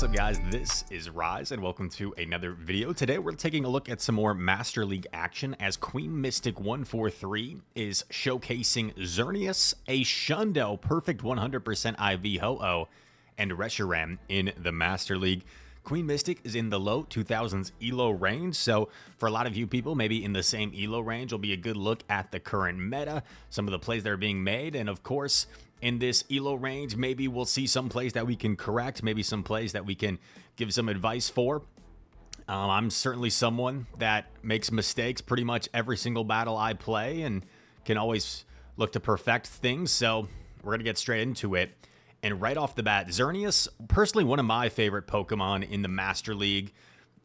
What's up, guys? This is Rise, and welcome to another video. Today, we're taking a look at some more Master League action as Queen Mystic 143 is showcasing Xerneas, a Shundo, perfect 100% IV Ho-Oh, and Reshiram in the Master League. Queen Mystic is in the low 2000s ELO range, so for a lot of you people, maybe in the same ELO range, will be a good look at the current meta, some of the plays that are being made, and of course, in this ELO range, maybe we'll see some plays that we can correct, maybe some plays that we can give some advice for. I'm certainly someone that makes mistakes pretty much every single battle I play and can always look to perfect things, so we're going to get straight into it. And right off the bat, Xerneas, personally one of my favorite Pokemon in the Master League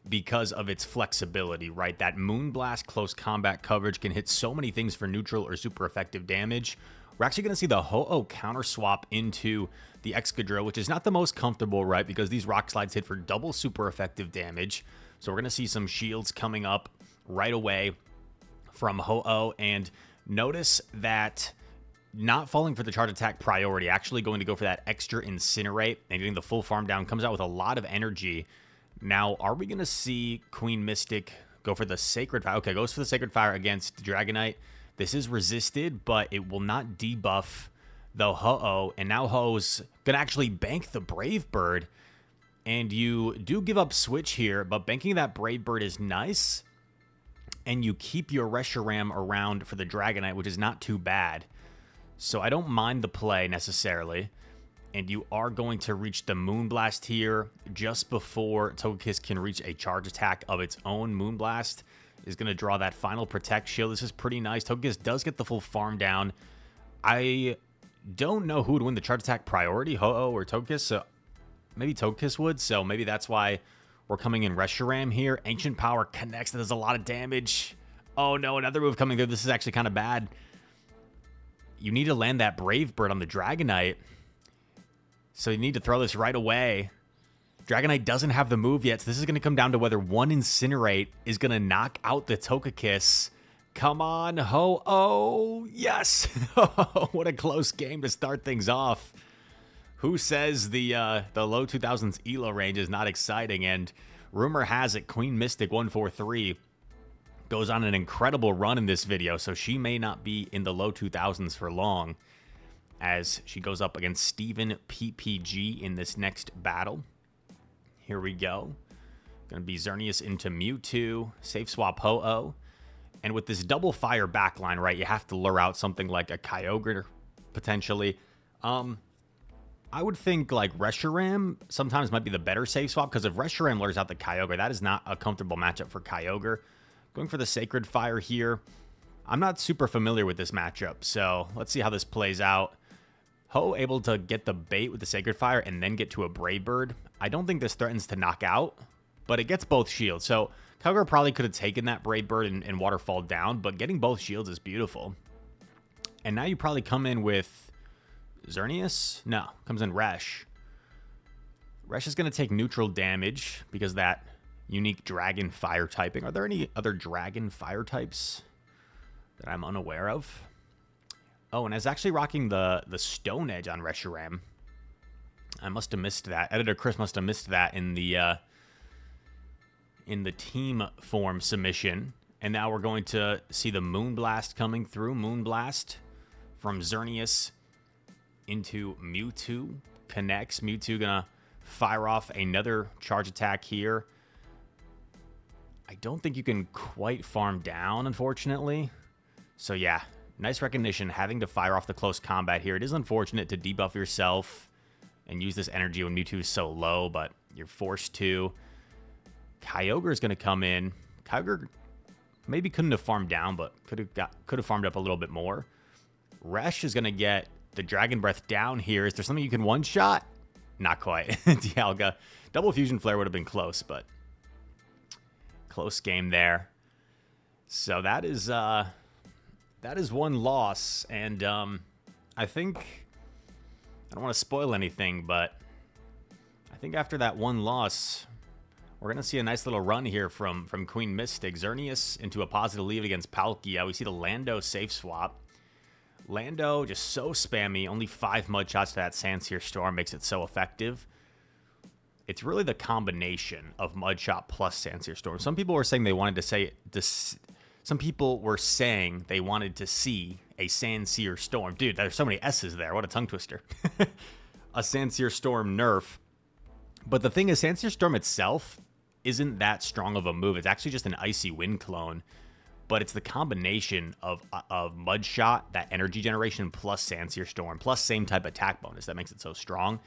because of its flexibility, right? That Moonblast close combat coverage can hit so many things for neutral or super effective damage. We're actually going to see the Ho-Oh counter swap into the Excadrill, which is not the most comfortable, right? Because these rock slides hit for double super effective damage. So we're going to see some shields coming up right away from Ho-Oh. And notice that not falling for the charge attack priority, actually going to go for that extra Incinerate and getting the full farm down, comes out with a lot of energy. Now, are we going to see Queen Mystic go for the Sacred Fire? Okay, goes for the Sacred Fire against Dragonite. This is resisted, but it will not debuff the Ho-Oh. And now Ho-Oh's going to actually bank the Brave Bird. And you do give up Switch here, but banking that Brave Bird is nice. And you keep your Reshiram around for the Dragonite, which is not too bad. So I don't mind the play necessarily. And you are going to reach the Moonblast here just before Togekiss can reach a charge attack of its own. Moonblast is going to draw that final Protect shield. This is pretty nice. Togekiss does get the full farm down. I don't know who would win the charge attack priority, Ho-Oh or Togekiss. So maybe Togekiss would. So maybe that's why we're coming in Reshiram here. Ancient Power connects. That does a lot of damage. Oh no, another move coming through. This is actually kind of bad. You need to land that Brave Bird on the Dragonite. So you need to throw this right away. Dragonite doesn't have the move yet, so this is going to come down to whether one Incinerate is going to knock out the Togekiss. Come on, Ho-Oh. Yes! What a close game to start things off. Who says the low 2000s ELO range is not exciting? And rumor has it Queen Mystic 143 goes on an incredible run in this video, so she may not be in the low 2000s for long as she goes up against Steven PPG in this next battle. Here we go. Going to be Xerneas into Mewtwo, safe swap Ho-Oh. And with this double fire backline, right, you have to lure out something like a Kyogre, potentially. I would think like Reshiram sometimes might be the better safe swap, because if Reshiram lures out the Kyogre, that is not a comfortable matchup for Kyogre. Going for the Sacred Fire here. I'm not super familiar with this matchup, so let's see how this plays out. Ho able to get the bait with the Sacred Fire and then get to a Brave Bird. I don't think this threatens to knock out, but it gets both shields. So Kyogre probably could have taken that Brave Bird and waterfall down, but getting both shields is beautiful. And now you probably come in with Xerneas? No, comes in Resh. Resh is going to take neutral damage because of that unique Dragon Fire typing. Are there any other Dragon Fire types that I'm unaware of? Oh, and I was actually rocking the Stone Edge on Reshiram. I must have missed that. Editor Chris must have missed that in the team form submission. And now we're going to see the Moonblast coming through. Moonblast from Xerneas into Mewtwo. Connects. Mewtwo gonna fire off another charge attack here. I don't think you can quite farm down, unfortunately. So yeah, nice recognition, having to fire off the close combat here. It is unfortunate to debuff yourself and use this energy when Mewtwo is so low, but you're forced to. Kyogre is going to come in. Kyogre maybe couldn't have farmed down, but could have farmed up a little bit more. Resh is going to get the Dragon Breath down here. Is there something you can one-shot? Not quite. Dialga. Double Fusion Flare would have been close, but close game there. So that is one loss, and I think, I don't want to spoil anything, but I think after that one loss, we're going to see a nice little run here from Queen Mystic. Xerneas into a positive lead against Palkia. We see the Lando safe swap. Lando just so spammy. Only 5 mud shots to that Sandsear Storm makes it so effective. It's really the combination of Mudshot plus Sandsear Storm. Some people were saying they wanted to say this. Some people were saying they wanted to see a Sandsear Storm. Dude, there's so many S's there. What a tongue twister. A Sandsear Storm nerf. But the thing is, Sandsear Storm itself isn't that strong of a move. It's actually just an Icy Wind clone. But it's the combination of Mudshot, that energy generation, plus Sandsear Storm, plus same type attack bonus that makes it so strong.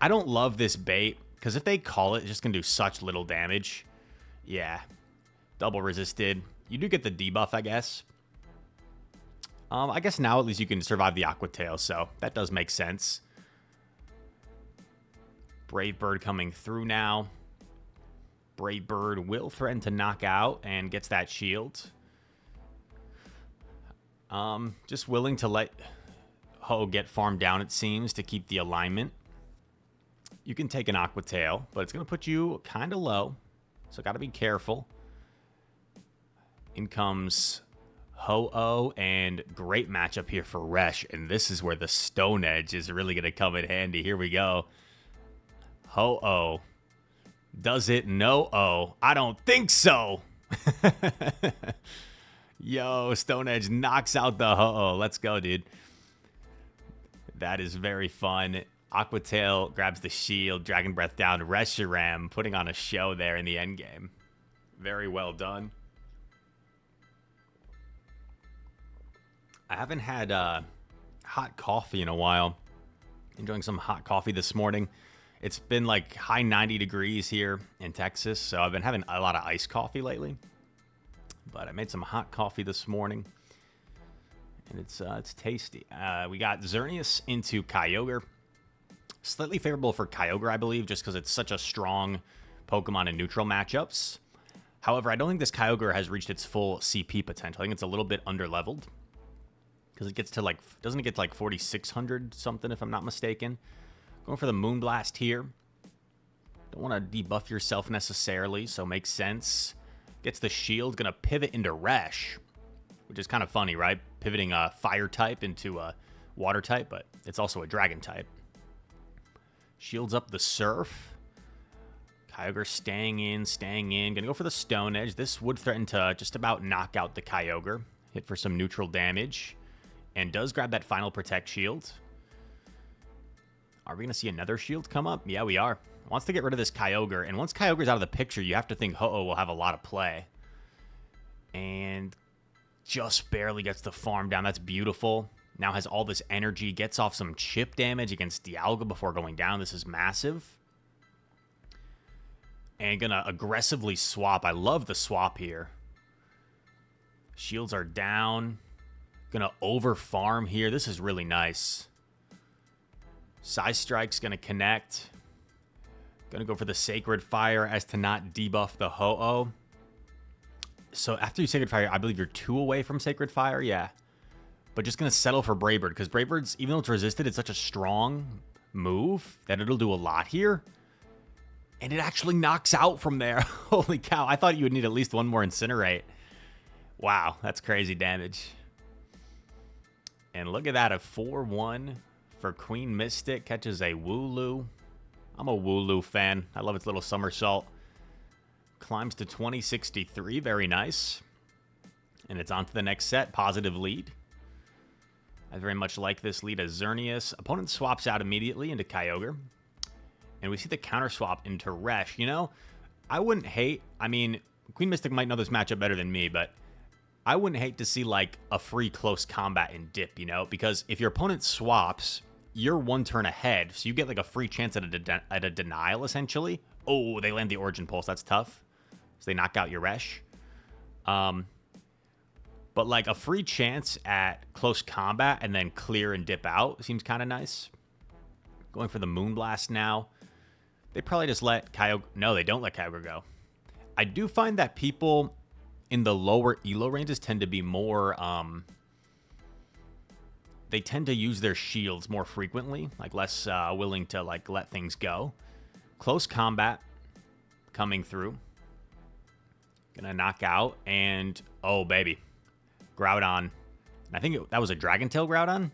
I don't love this bait, because if they call it, it's just going to do such little damage. Yeah. Double resisted. You do get the debuff, I guess. I guess now at least you can survive the Aqua Tail, so that does make sense. Brave Bird coming through now. Brave Bird will threaten to knock out and gets that shield. Just willing to let Ho get farmed down, it seems, to keep the alignment. You can take an Aqua Tail, but it's going to put you kind of low, so got to be careful. In comes Ho-Oh, and great matchup here for Resh, and this is where the Stone Edge is really going to come in handy. Here we go. Ho-Oh. Does it? No-oh. I don't think so. Yo, Stone Edge knocks out the Ho-Oh. Let's go, dude. That is very fun. Aqua Tail grabs the shield. Dragon Breath down. Reshiram putting on a show there in the end game. Very well done. I haven't had hot coffee in a while. Enjoying some hot coffee this morning. It's been like high 90 degrees here in Texas, so I've been having a lot of iced coffee lately. But I made some hot coffee this morning, and it's tasty. We got Xerneas into Kyogre. Slightly favorable for Kyogre, I believe, just because it's such a strong Pokemon in neutral matchups. However, I don't think this Kyogre has reached its full CP potential. I think it's a little bit underleveled, because it gets to like, doesn't it get to like 4,600 something, if I'm not mistaken? Going for the Moonblast here. Don't want to debuff yourself necessarily, so makes sense. Gets the shield, gonna pivot into Resh, which is kind of funny, right? Pivoting a fire type into a water type, but it's also a dragon type. Shields up the Surf. Kyogre staying in. Gonna go for the Stone Edge. This would threaten to just about knock out the Kyogre. Hit for some neutral damage. And does grab that final Protect shield. Are we gonna see another shield come up? Yeah, we are. Wants to get rid of this Kyogre, and once Kyogre's out of the picture, you have to think Ho-Oh will have a lot of play. And just barely gets the farm down. That's beautiful. Now has all this energy, gets off some chip damage against Dialga before going down. This is massive. And gonna aggressively swap. I love the swap here. Shields are down. Gonna over farm here. This is really nice. Size Strike's gonna connect. Gonna go for the Sacred Fire as to not debuff the Ho-Oh. So after you Sacred Fire, I believe you're 2 away from Sacred Fire, yeah. But just gonna settle for Brave Bird, because Brave Bird's, even though it's resisted, it's such a strong move that it'll do a lot here. And it actually knocks out from there. Holy cow, I thought you would need at least one more Incinerate. Wow, that's crazy damage. And look at that, a 4-1 for Queen Mystic. Catches a Wooloo. I'm a Wooloo fan. I love its little somersault. Climbs to 2063. Very nice. And it's on to the next set. Positive lead. I very much like this lead as Xerneas. Opponent swaps out immediately into Kyogre. And we see the counter swap into Resh. You know, I wouldn't hate... I mean, Queen Mystic might know this matchup better than me, but I wouldn't hate to see, like, a free close combat in Dip, you know? Because if your opponent swaps, you're 1 turn ahead, so you get, like, a free chance at a denial, essentially. Oh, they land the Origin Pulse. That's tough. So they knock out your Resh. But, like, a free chance at close combat and then clear and dip out seems kind of nice. Going for the Moonblast now. They probably just let Kyogre... No, they don't let Kyogre go. I do find that people in the lower elo ranges tend to be more... they tend to use their shields more frequently. Like, less willing to, like, let things go. Close combat coming through. Gonna knock out. And... Oh, baby. Groudon. And I think that was a Dragon Tail Groudon.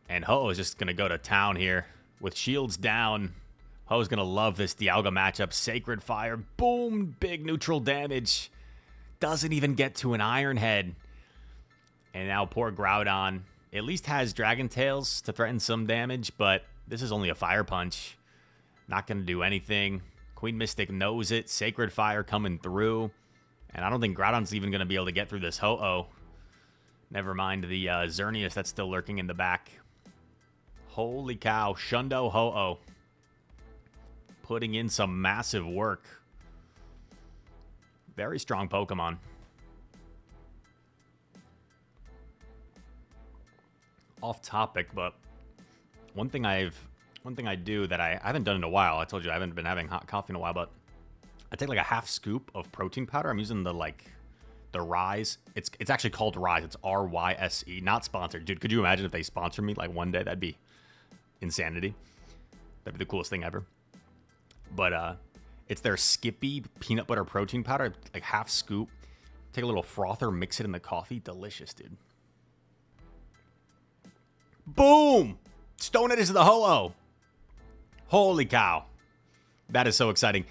And Ho-Oh is just going to go to town here. With shields down, Ho's going to love this Dialga matchup. Sacred Fire. Boom. Big neutral damage. Doesn't even get to an Iron Head. And now poor Groudon at least has Dragon Tails to threaten some damage, but this is only a Fire Punch. Not going to do anything. Queen Mystic knows it. Sacred Fire coming through. And I don't think Groudon's even going to be able to get through this Ho-Oh. Never mind the Xerneas that's still lurking in the back. Holy cow. Shundo Ho-Oh. Putting in some massive work. Very strong Pokemon. Off topic, but one thing I do that I haven't done in a while. I told you I haven't been having hot coffee in a while, but I take like a half scoop of protein powder. I'm using the Rise. It's actually called Rise. It's R-Y-S-E. Not sponsored. Dude, could you imagine if they sponsor me like one day? That'd be insanity. That'd be the coolest thing ever. But it's their Skippy peanut butter protein powder. Like half scoop. Take a little frother, mix it in the coffee. Delicious, dude. Boom! Stone Edge to the Ho-Oh. Holy cow. That is so exciting.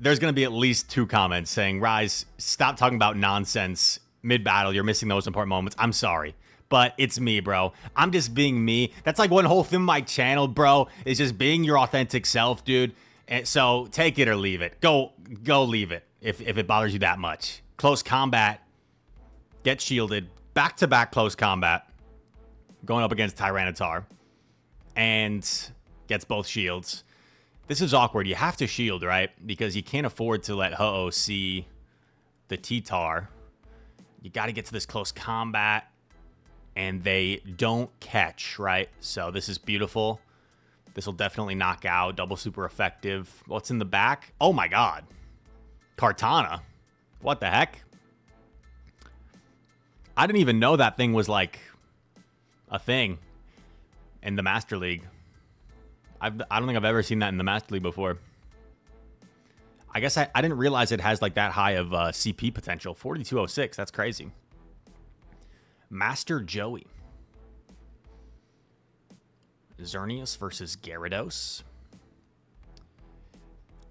There's going to be at least 2 comments saying, Rise, stop talking about nonsense mid-battle. You're missing those important moments. I'm sorry. But it's me, bro. I'm just being me. That's like one whole thing of my channel, bro. Is just being your authentic self, dude. And so take it or leave it. Go leave it if it bothers you that much. Close combat. Get shielded. Back-to-back close combat. Going up against Tyranitar. And gets both shields. This is awkward. You have to shield, right? Because you can't afford to let Ho-Oh see the T-Tar. You got to get to this close combat. And they don't catch, right? So this is beautiful. This will definitely knock out. Double super effective. What's in the back? Oh my god. Kartana. What the heck? I didn't even know that thing was like a thing in the Master League. I don't think I've ever seen that in the Master League before. I guess I didn't realize it has like that high of CP potential. 4206, that's crazy. Master Joey. Xerneas versus Gyarados.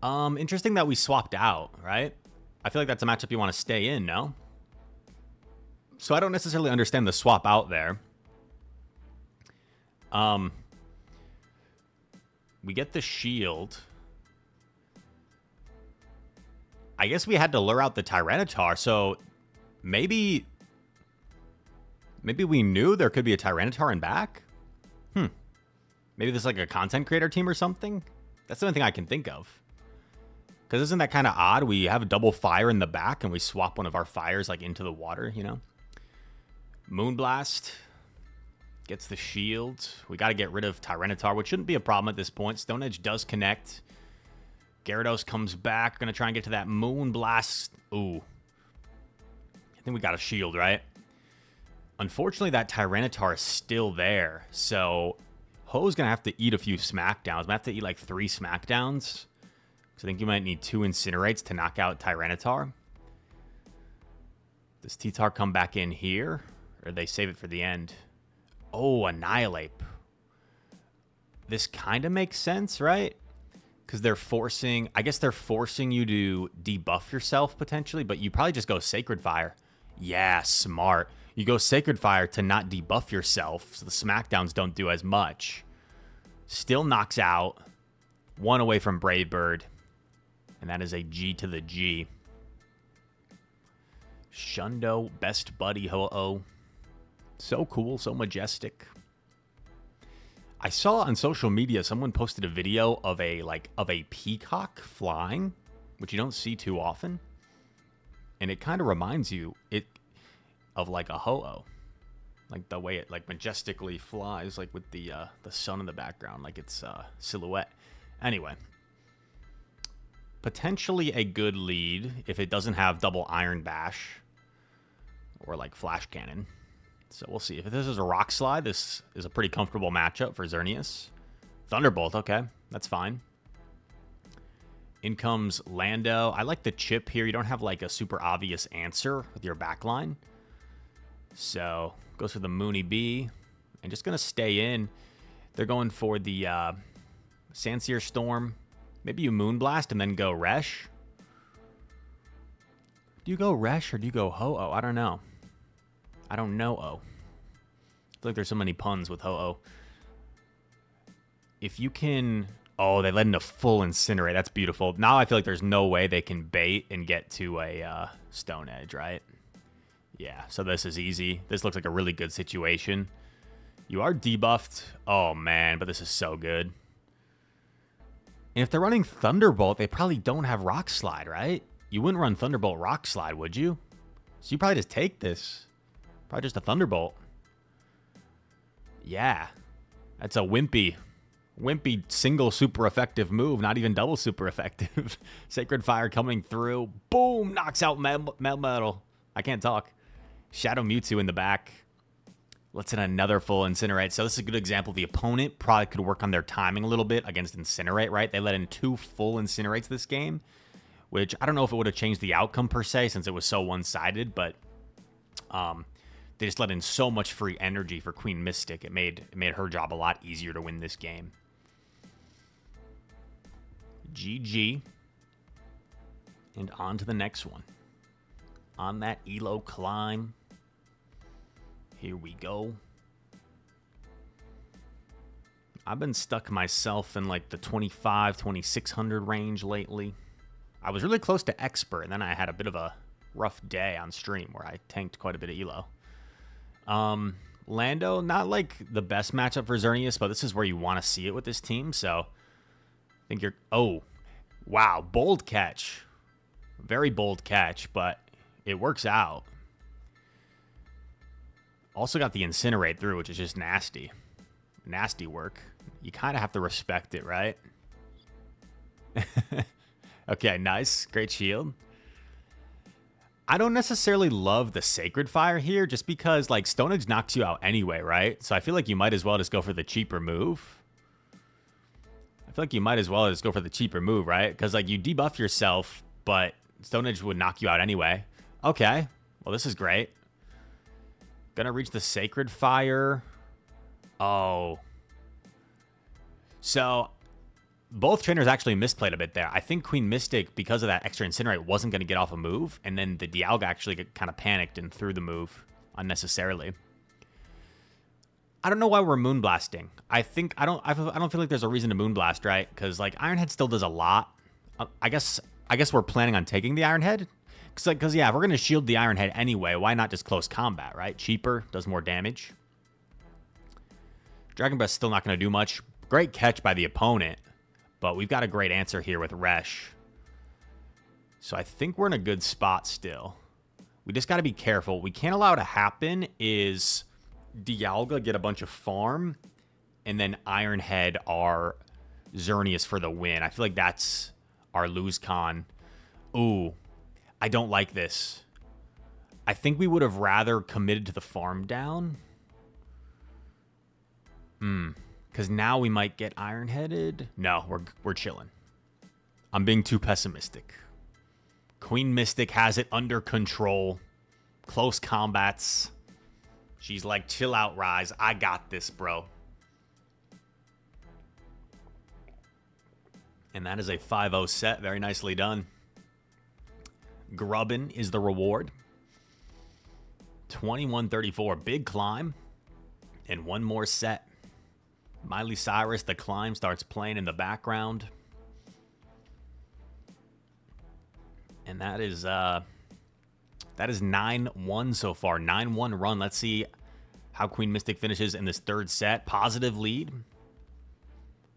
Interesting that we swapped out, right? I feel like that's a matchup you want to stay in, no? So I don't necessarily understand the swap out there. We get the shield. I guess we had to lure out the Tyranitar, so maybe we knew there could be a Tyranitar in back? Maybe this is like a content creator team or something? That's the only thing I can think of. Because isn't that kind of odd? We have a double fire in the back and we swap one of our fires like into the water, you know? Moonblast gets the shield. We got to get rid of Tyranitar, which shouldn't be a problem at this point. Stone Edge does connect. Gyarados comes back. Going to try and get to that Moonblast. Ooh. I think we got a shield, right? Unfortunately, that Tyranitar is still there. So Ho's going to have to eat a few Smackdowns. I'm going to have to eat like 3 Smackdowns. So I think you might need 2 Incinerates to knock out Tyranitar. Does T-Tar come back in here? Or they save it for the end? Oh, Annihilate. This kind of makes sense, right? Because they're forcing... I guess they're forcing you to debuff yourself, potentially. But you probably just go Sacred Fire. Yeah, smart. You go Sacred Fire to not debuff yourself. So the Smackdowns don't do as much. Still knocks out. 1 away from Brave Bird. And that is a G to the G. Shundo, best buddy, Ho-Oh. So cool, so majestic. I saw on social media someone posted a video of a peacock flying, which you don't see too often. And it kind of reminds you of like a Ho-Oh. Like the way it like majestically flies, like with the sun in the background, like it's silhouette. Anyway. Potentially a good lead if it doesn't have double Iron Bash or like Flash Cannon. So we'll see. If this is a Rock Slide, this is a pretty comfortable matchup for Xerneas. Thunderbolt, okay. That's fine. In comes Lando. I like the chip here. You don't have like a super obvious answer with your backline. So goes for the Mooney B. And just going to stay in. They're going for the Sanseer Storm. Maybe you Moonblast and then go Resh. Do you go Resh or do you go Ho-Oh? I don't know. I don't know. Oh, I feel like there's so many puns with Ho-Oh. If you can... Oh, they led into full Incinerate. That's beautiful. Now I feel like there's no way they can bait and get to a Stone Edge, right? Yeah, so this is easy. This looks like a really good situation. You are debuffed. Oh, man, but this is so good. And if they're running Thunderbolt, they probably don't have Rock Slide, right? You wouldn't run Thunderbolt Rock Slide, would you? So you probably just take this. Probably just a Thunderbolt. Yeah. That's a wimpy single super effective move. Not even double super effective. Sacred Fire coming through. Boom! Knocks out Metal. I can't talk. Shadow Mewtwo in the back. Let's hit another full Incinerate. So this is a good example. The opponent probably could work on their timing a little bit against Incinerate, right? They let in 2 full Incinerates this game, which I don't know if it would have changed the outcome per se since it was so one-sided, but they just let in so much free energy for Queen Mystic. It made her job a lot easier to win this game. GG. And on to the next one. On that Elo climb. Here we go. I've been stuck myself in like the 2,600 range lately. I was really close to Expert, and then I had a bit of a rough day on stream where I tanked quite a bit of Elo. Lando, not like the best matchup for Xerneas, but this is where you want to see it with this team, so I think you're... Oh, wow, bold catch. Very bold catch, but it works out. Also got the Incinerate through, which is just nasty. Nasty work. You kind of have to respect it, right? Okay, nice. Great shield. I don't necessarily love the Sacred Fire here just because, like, Stone Edge knocks you out anyway, right? So I feel like you might as well just go for the cheaper move. Right? Because, like, you debuff yourself, but Stone Edge would knock you out anyway. Okay. Well, this is great. Gonna reach the Sacred Fire. Oh. So, both trainers actually misplayed a bit there. I think Queen Mystic, because of that extra Incinerate, wasn't going to get off a move, and then the Dialga actually kind of panicked and threw the move unnecessarily. I don't know why we're Moonblasting. I don't feel like there's a reason to Moonblast, right? Because, like, Ironhead still does a lot. I guess we're planning on taking the Ironhead. Because, yeah, if we're going to shield the Ironhead anyway, why not just close combat, right? Cheaper, does more damage. Dragon Breath's still not going to do much. Great catch by the opponent, but we've got a great answer here with Resh. So I think we're in a good spot still. We just got to be careful. We can't allow to happen is Dialga get a bunch of farm, and then Ironhead our Xerneas for the win. I feel like that's our lose con. Ooh. I don't like this. I think we would have rather committed to the farm down. Because now we might get Ironheaded. No, we're chilling. I'm being too pessimistic. Queen Mystic has it under control. Close combats. She's like, chill out, Rise. I got this, bro. And that is a 5-0 set. Very nicely done. Grubbin is the reward. 21-34. Big climb. And one more set. Miley Cyrus, the climb, starts playing in the background. And that is 9-1 so far. 9-1 run. Let's see how Queen Mystic finishes in this third set. Positive lead.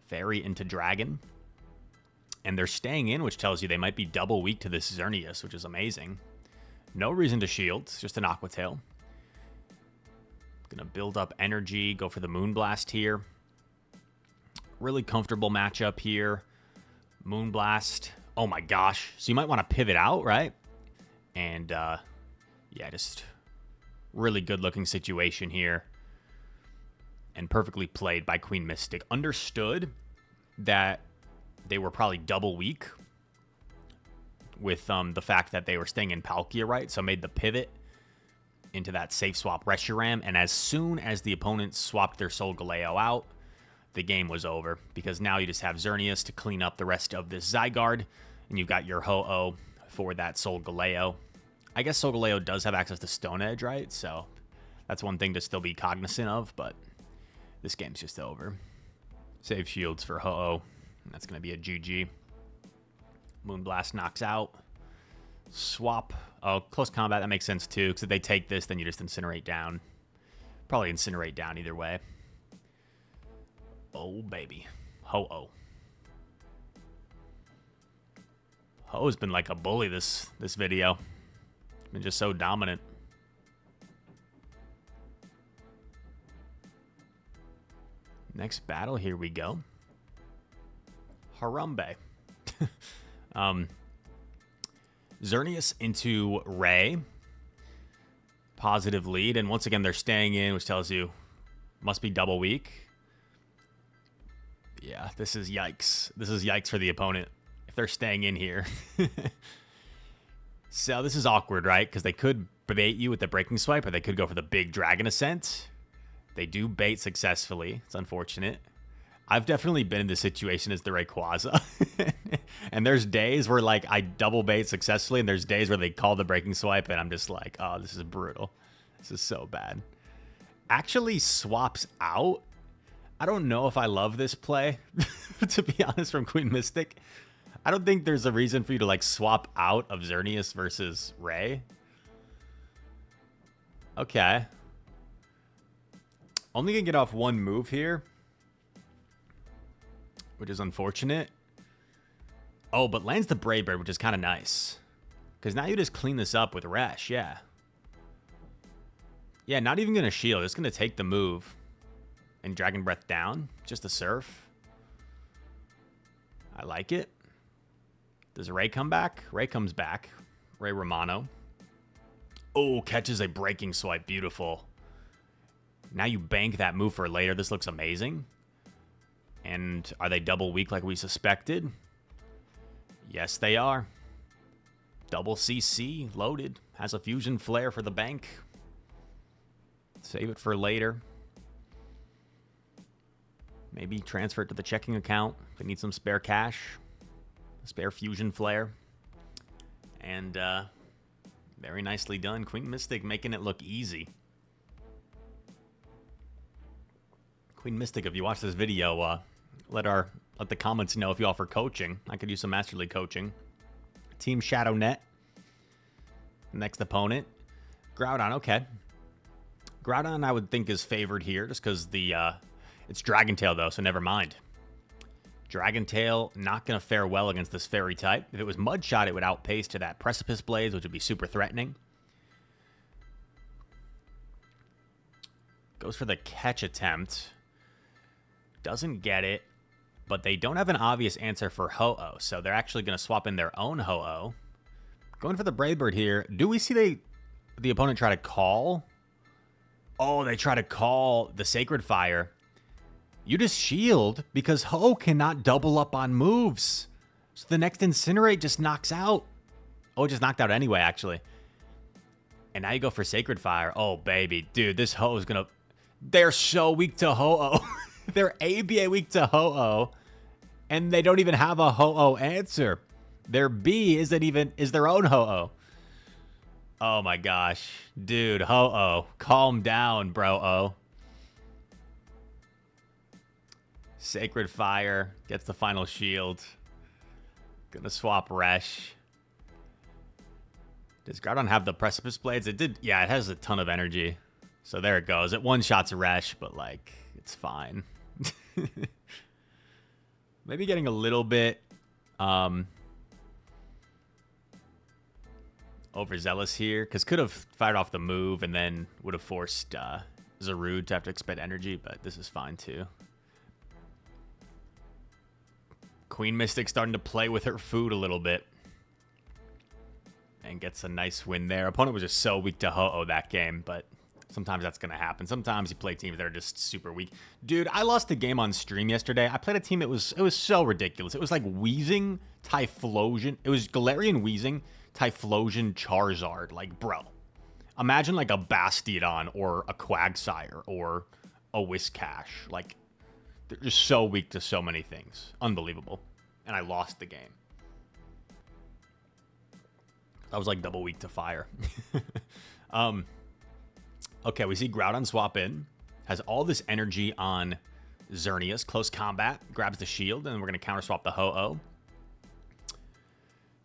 Fairy into Dragon. And they're staying in, which tells you they might be double weak to this Xerneas, which is amazing. No reason to shield. It's just an Aqua Tail. Gonna build up energy. Go for the Moonblast here. Really comfortable matchup here. Moonblast. Oh my gosh. So you might want to pivot out, right? And, yeah, just really good looking situation here. And perfectly played by Queen Mystic. Understood that they were probably double weak with the fact that they were staying in Palkia, right? So made the pivot into that safe swap Reshiram. And as soon as the opponents swapped their Solgaleo out, the game was over, because now you just have Xerneas to clean up the rest of this Zygarde, and you've got your Ho-Oh for that Solgaleo. I guess Solgaleo does have access to Stone Edge, right? So that's one thing to still be cognizant of, but this game's just over. Save shields for Ho-Oh. That's going to be a GG. Moonblast knocks out. Swap. Oh, close combat. That makes sense too, because if they take this, then you just incinerate down. Probably incinerate down either way. Oh, baby. Ho-Oh. Ho-Oh's been like a bully this video. Been just so dominant. Next battle, here we go. Harambe. Xerneas into Ray. Positive lead, and once again they're staying in, which tells you must be double weak. Yeah, this is yikes. This is yikes for the opponent if they're staying in here. So this is awkward, right? Because they could bait you with the Breaking Swipe, or they could go for the big Dragon Ascent. They do bait successfully. It's unfortunate. I've definitely been in this situation as the Rayquaza. And there's days where, like, I double bait successfully, and there's days where they call the Breaking Swipe, and I'm just like, oh, this is brutal. This is so bad. Actually swaps out. I don't know if I love this play, to be honest, from Queen Mystic. I don't think there's a reason for you to, like, swap out of Xerneas versus Ray. Okay. Only gonna get off one move here, which is unfortunate. Oh, but lands the Brave Bird, which is kind of nice. Because now you just clean this up with Resh, yeah. Yeah, not even going to shield. Just going to take the move and Dragon Breath down. Just a Surf. I like it. Does Ray come back? Ray comes back. Ray Romano. Oh, catches a Breaking Swipe. Beautiful. Now you bank that move for later. This looks amazing. And are they double weak like we suspected? Yes, they are. Double CC loaded. Has a Fusion Flare for the bank. Save it for later. Maybe transfer it to the checking account if they need some spare cash. Spare Fusion Flare. And very nicely done. Queen Mystic making it look easy. Queen Mystic, if you watch this video, let the comments know if you offer coaching. I could use some Master League coaching. Team Shadow Net. Next opponent. Groudon, okay. Groudon, I would think, is favored here just because it's Dragon Tail, though, so never mind. Dragon Tail not going to fare well against this Fairy type. If it was Mud Shot, it would outpace to that Precipice Blaze, which would be super threatening. Goes for the catch attempt. Doesn't get it. But they don't have an obvious answer for Ho-Oh, so they're actually going to swap in their own Ho-Oh. Going for the Brave Bird here. Do we see the opponent try to call? Oh, they try to call the Sacred Fire. You just shield because Ho cannot double up on moves. So the next Incinerate just knocks out. Oh, it just knocked out anyway, actually. And now you go for Sacred Fire. Oh, baby. Dude, this Ho is going to... They're so weak to Ho-Oh. They're ABA weak to Ho-Oh, and they don't even have a Ho-Oh answer. Their B is their own Ho-Oh. Oh my gosh. Dude, Ho-Oh. Calm down, bro-oh. Sacred Fire gets the final shield. Gonna swap Resh. Does Groudon have the Precipice Blades? It did. Yeah, it has a ton of energy. So there it goes. It one-shots Resh, but, like, it's fine. Maybe getting a little bit overzealous here, because could have fired off the move and then would have forced Zarude to have to expend energy, but this is fine too. Queen Mystic starting to play with her food a little bit and gets a nice win there. Opponent was just so weak to Ho-Oh that game, but sometimes that's going to happen. Sometimes you play teams that are just super weak. Dude, I lost a game on stream yesterday. I played a team, it was so ridiculous. It was like Weezing, Typhlosion. It was Galarian Weezing, Typhlosion, Charizard. Like, bro. Imagine like a Bastiodon or a Quagsire or a Whiscash. Like, They're just so weak to so many things. Unbelievable. And I lost the game. I was like double weak to fire. Okay, we see Groudon swap in. Has all this energy on Xerneas. Close combat. Grabs the shield, and we're going to counter swap the Ho-Oh.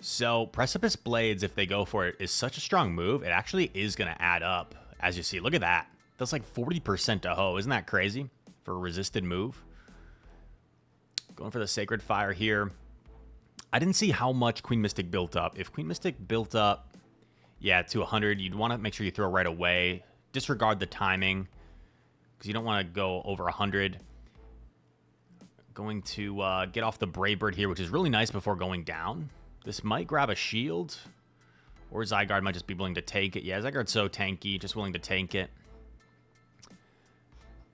So, Precipice Blades, if they go for it, is such a strong move. It actually is going to add up, as you see. Look at that. That's like 40% to Ho. Isn't that crazy for a resisted move? Going for the Sacred Fire here. I didn't see how much Queen Mystic built up. If Queen Mystic built up, yeah, to 100, you'd want to make sure you throw right away. Disregard the timing, because you don't want to go over 100. Going to get off the Brave Bird here, which is really nice before going down. This might grab a shield, or Zygarde might just be willing to take it. Yeah, Zygarde's so tanky, just willing to tank it.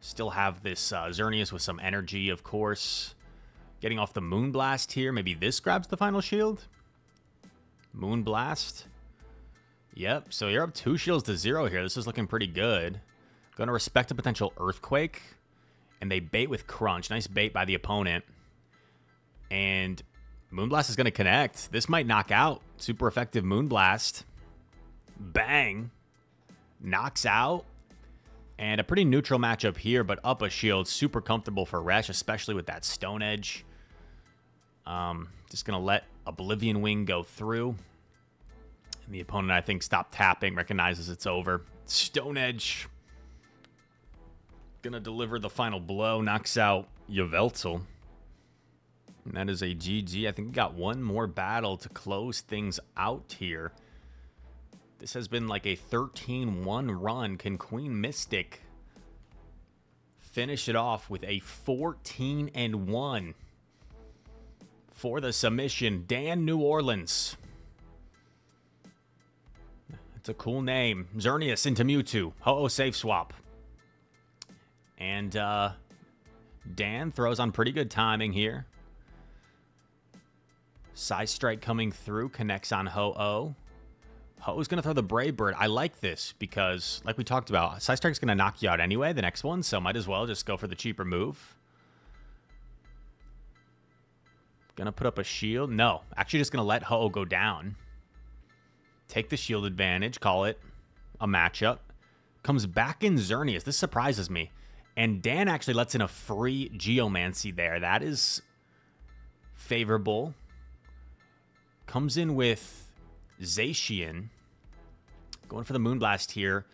Still have this Xerneas with some energy, of course. Getting off the Moonblast here. Maybe this grabs the final shield. Moonblast. Yep, so you're up 2 shields to 0 here. This is looking pretty good. Going to respect a potential Earthquake. And they bait with Crunch. Nice bait by the opponent. And Moonblast is going to connect. This might knock out. Super effective Moonblast. Bang. Knocks out. And a pretty neutral matchup here, but up a shield. Super comfortable for Resh, especially with that Stone Edge. Just going to let Oblivion Wing go through. And the opponent, I think, stopped tapping, recognizes it's over. Stone Edge. Going to deliver the final blow. Knocks out Yveltal. And that is a GG. I think we got one more battle to close things out here. This has been like a 13-1 run. Can Queen Mystic finish it off with a 14-1 for the submission? Dan New Orleans. It's a cool name. Xerneas into Mewtwo. Ho-Oh safe swap. And Dan throws on pretty good timing here. Side Strike coming through. Connects on Ho-Oh. Ho-Oh's going to throw the Brave Bird. I like this because, like we talked about, Side Strike's going to knock you out anyway, the next one, so might as well just go for the cheaper move. Going to put up a shield. No, actually just going to let Ho-Oh go down. Take the shield advantage, call it a matchup. Comes back in Xerneas. This surprises me. And Dan actually lets in a free Geomancy there. That is favorable. Comes in with Zacian. Going for the Moonblast here.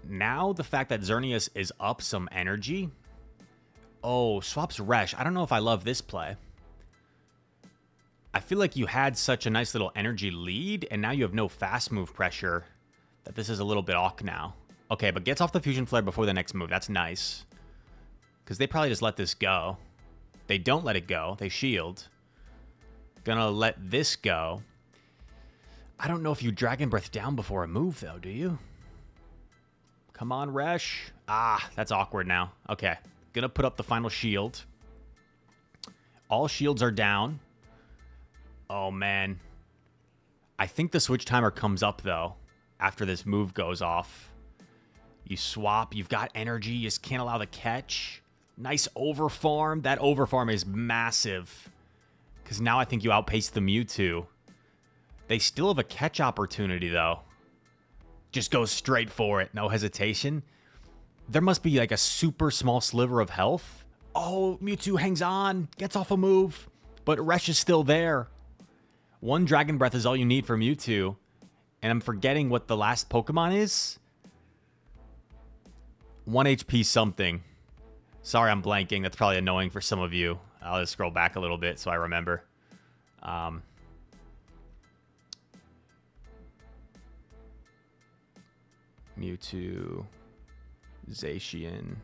Now the fact that Xerneas is up some energy. Oh, swaps Resh. I don't know if I love this play. I feel like you had such a nice little energy lead, and now you have no fast move pressure, that this is a little bit awk now. Okay, but gets off the Fusion Flare before the next move. That's nice. Because they probably just let this go. They don't let it go. They shield. Gonna let this go. I don't know if you Dragon Breath down before a move, though, do you? Come on, Resh. Ah, that's awkward now. Okay. Gonna put up the final shield. All shields are down. Oh, man. I think the switch timer comes up, though, after this move goes off. You swap. You've got energy. You just can't allow the catch. Nice overfarm. That overfarm is massive. Because now I think you outpace the Mewtwo. They still have a catch opportunity, though. Just go straight for it. No hesitation. There must be like a super small sliver of health. Oh, Mewtwo hangs on. Gets off a move. But Resh is still there. One Dragon Breath is all you need for Mewtwo. And I'm forgetting what the last Pokemon is. 1 HP something. Sorry, I'm blanking. That's probably annoying for some of you. I'll just scroll back a little bit so I remember. Mewtwo. Zacian.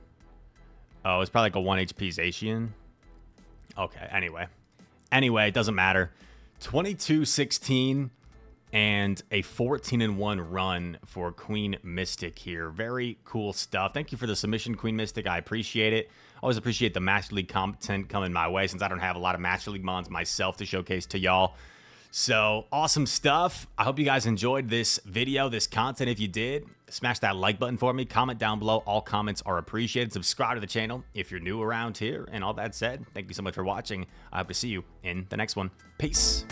Oh, it's probably like a 1 HP Zacian. Okay, anyway. Anyway, it doesn't matter. 22-16 and a 14-1 run for Queen Mystic here. Very cool stuff. Thank you for the submission, Queen Mystic. I appreciate it. Always appreciate the Master League content coming my way since I don't have a lot of Master League mons myself to showcase to y'all. So awesome stuff. I hope you guys enjoyed this video, this content. If you did, smash that like button for me. Comment down below. All comments are appreciated. Subscribe to the channel if you're new around here. And all that said, thank you so much for watching. I hope to see you in the next one. Peace.